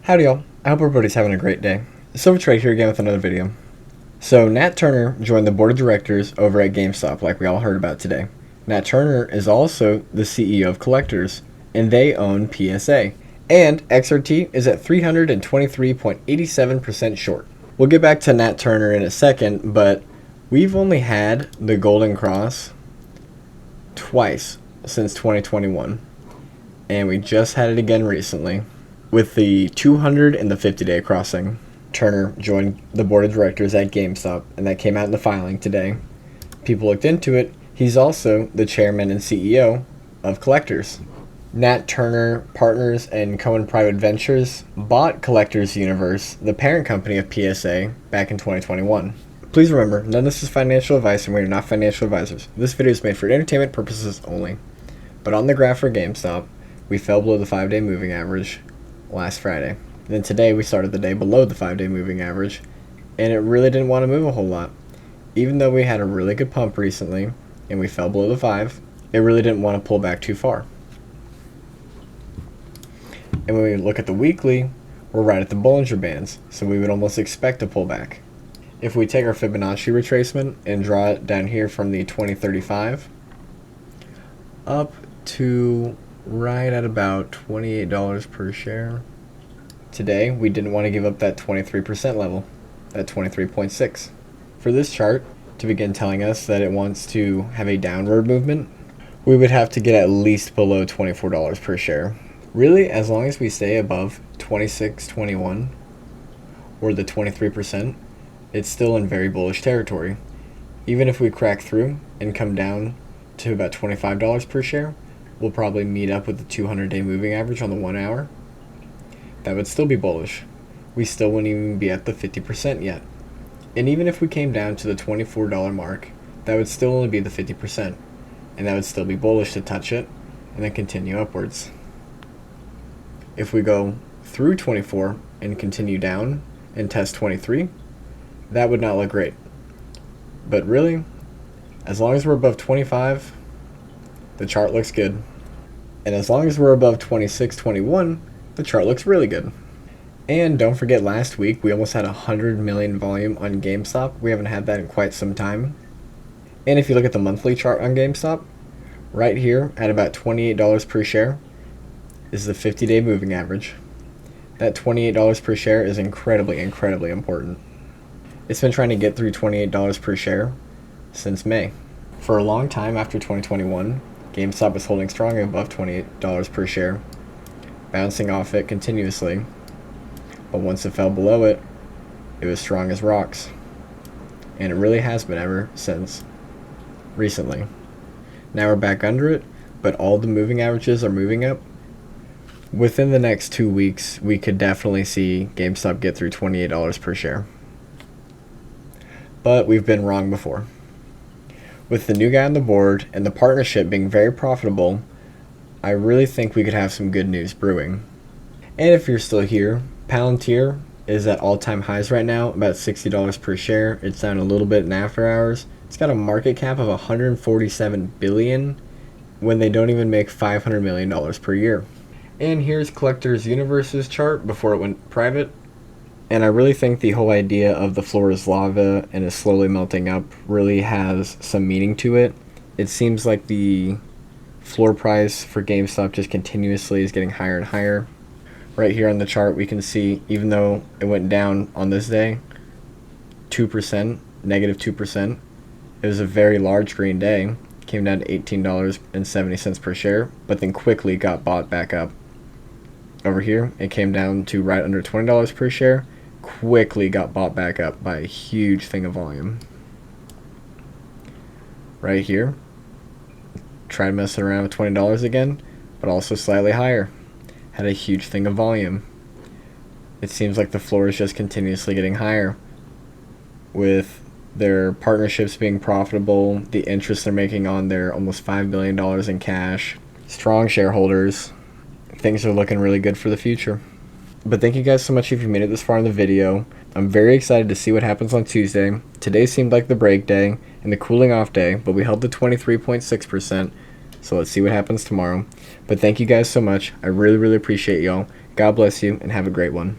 Howdy y'all, I hope everybody's having a great day. Silver Trade here again with another video. So Nat Turner joined the board of directors over at GameStop like we all heard about today. Nat Turner is also the CEO of Collectors, and they own PSA. And XRT is at 323.87% short. We'll get back to Nat Turner in a second, but we've only had the Golden Cross twice since 2021. And we just had it again recently with the 200 and the 50-day crossing. Turner joined the board of directors at GameStop, and that came out in the filing today. People looked into it. He's also the chairman and CEO of Collectors. Nat Turner Partners and Cohen Private Ventures bought Collectors Universe, the parent company of PSA, back in 2021. Please remember, none of this is financial advice, and we are not financial advisors. This video is made for entertainment purposes only. But on the graph for GameStop, we fell below the 5-day moving average last Friday. Then today we started the day below the 5-day moving average, and it really didn't want to move a whole lot. Even though we had a really good pump recently and we fell below the 5, it really didn't want to pull back too far. And when we look at the weekly, we're right at the Bollinger Bands, so we would almost expect a pullback. If we take our Fibonacci retracement and draw it down here from the 2035 up to right at about $28 per share. Today, we didn't want to give up that 23% level, that 23.6. For this chart to begin telling us that it wants to have a downward movement, we would have to get at least below $24 per share. Really, as long as we stay above 26.21 or the 23%, it's still in very bullish territory. Even if we crack through and come down to about $25 per share, we'll probably meet up with the 200-day moving average on the 1 hour. That would still be bullish. We still wouldn't even be at the 50% yet. And even if we came down to the $24 mark, that would still only be the 50%. And that would still be bullish to touch it and then continue upwards. If we go through 24 and continue down and test 23, that would not look great. But really, as long as we're above 25, the chart looks good. And as long as we're above 26.21, the chart looks really good. And don't forget, last week we almost had 100 million volume on GameStop. We haven't had that in quite some time. And if you look at the monthly chart on GameStop, right here at about $28 per share is the 50-day moving average. That $28 per share is incredibly, incredibly important. It's been trying to get through $28 per share since May. For a long time after 2021, GameStop was holding strong above $28 per share, bouncing off it continuously. But once it fell below it, it was strong as rocks. And it really has been ever since recently. Now we're back under it, but all the moving averages are moving up. Within the next 2 weeks, we could definitely see GameStop get through $28 per share. But we've been wrong before. With the new guy on the board and the partnership being very profitable, I really think we could have some good news brewing. And if you're still here, Palantir is at all-time highs right now, about $60 per share. It's down a little bit in after hours. It's got a market cap of $147 billion when they don't even make $500 million per year. And here's Collectors Universe's chart before it went private. And I really think the whole idea of the floor is lava and is slowly melting up really has some meaning to it. It seems like the floor price for GameStop just continuously is getting higher and higher. Right here on the chart, we can see, even though it went down on this day, 2%, negative 2%, it was a very large green day. It came down to $18.70 per share, but then quickly got bought back up. Over here, it came down to right under $20 per share, quickly got bought back up by a huge thing of volume. Right here, tried messing around with $20 again, but also slightly higher. Had a huge thing of volume. It seems like the floor is just continuously getting higher. With their partnerships being profitable, the interest they're making on their almost $5 billion in cash, strong shareholders, things are looking really good for the future. But thank you guys so much if you made it this far in the video. I'm very excited to see what happens on Tuesday. Today seemed like the break day and the cooling off day, but we held the 23.6%. So let's see what happens tomorrow. But thank you guys so much. I really, really appreciate y'all. God bless you, and have a great one.